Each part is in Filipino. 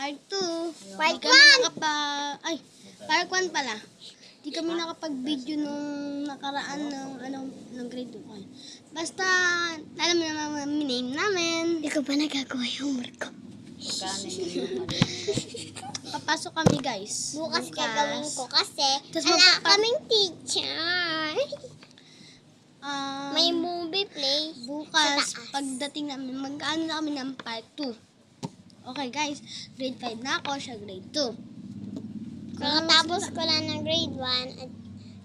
Part 2. Part Di kami Ay, part 1 pala. Di kami nakapag-video nung nakaraan ng grade 2. Okay. Basta, alam mo naman ang name namin. Hindi ko pa nagagawa yung homework ko. Papasok kami, guys. Bukas gagawin ko kasi Tas wala kaming teacher. Um, May movie play bukas, sa taas. pagdating namin, mag-ano na kami ng part 2. Okay, guys. Grade 5 na ako, siya grade 2. Kakatapos ko lang ng grade 1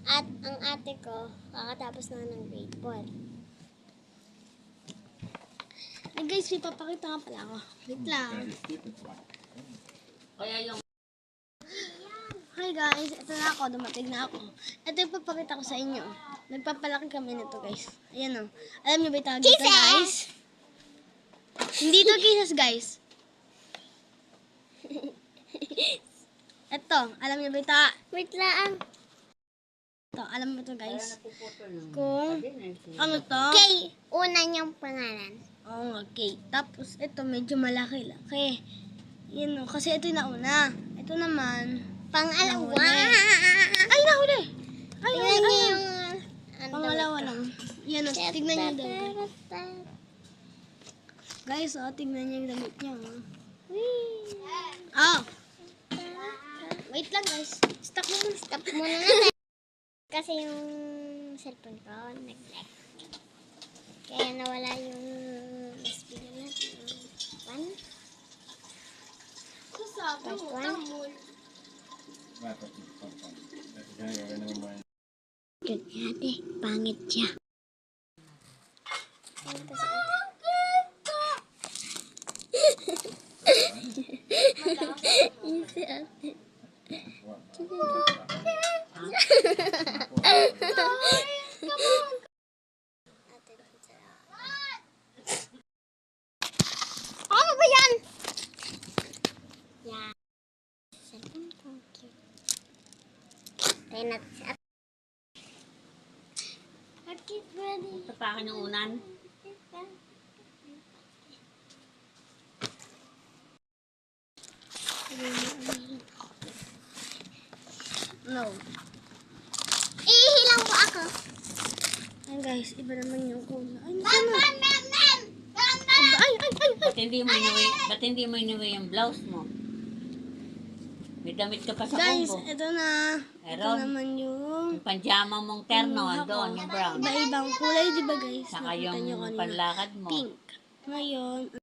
at ang ate ko kakatapos na ng grade 4. Ay, guys, may papakita nga pala ako. Wait lang. Hi guys, ito na ako, dumating na ako. Ito yung papakita ko sa inyo. Nagpapalaki kami nito, guys. Ayan o. Alam niyo ba yung tawag dito, guys? Hindi to kisses, guys. Ito, alam niyo ba yung tawag? Wait lang. Ito, alam mo to, guys? Kung, ano to? Kay, una niyang pangalan. Oo nga, Kate. Tapos, ito, medyo malaki-laki. Yan o, kasi ito yung nauna. Ito naman, Pangalawa. ay, nahuli! Ay, Tingnan niyo yung pangalawa lang. Yan o, tignan niyo yung damit. Guys, tignan niyo yung damit niya. Oh! Wait lang, guys. Stop mo muna. Stop muna natin. Kasi yung cellphone ko nag-lag. Kaya nawala yung speed natin. One. Part one. Good ate. Pangit siya. Ayun kasi ate. Easy ate. Ano ba yan? Yan. Cellphone ko. Cute. Tayo natin si ate. Bakit buddy? Tapakan ng unan. No. Ihilang po ako. Ayan, guys. Iba naman yung kulay. Ay, Ma'am, ano? ma'am, ma'am, ma'am! Ma'am, ma'am! Ay! Ba't hindi mo inuwi yung blouse mo? May damit ka pa sa Guys, combo. ito na. Ito Meron. naman yung Yung panjama mong terno, andun, yung brown. iba-ibang kulay, di ba guys? Saka Nakita yung niyo kanina. panlakad mo. Pink. Ngayon,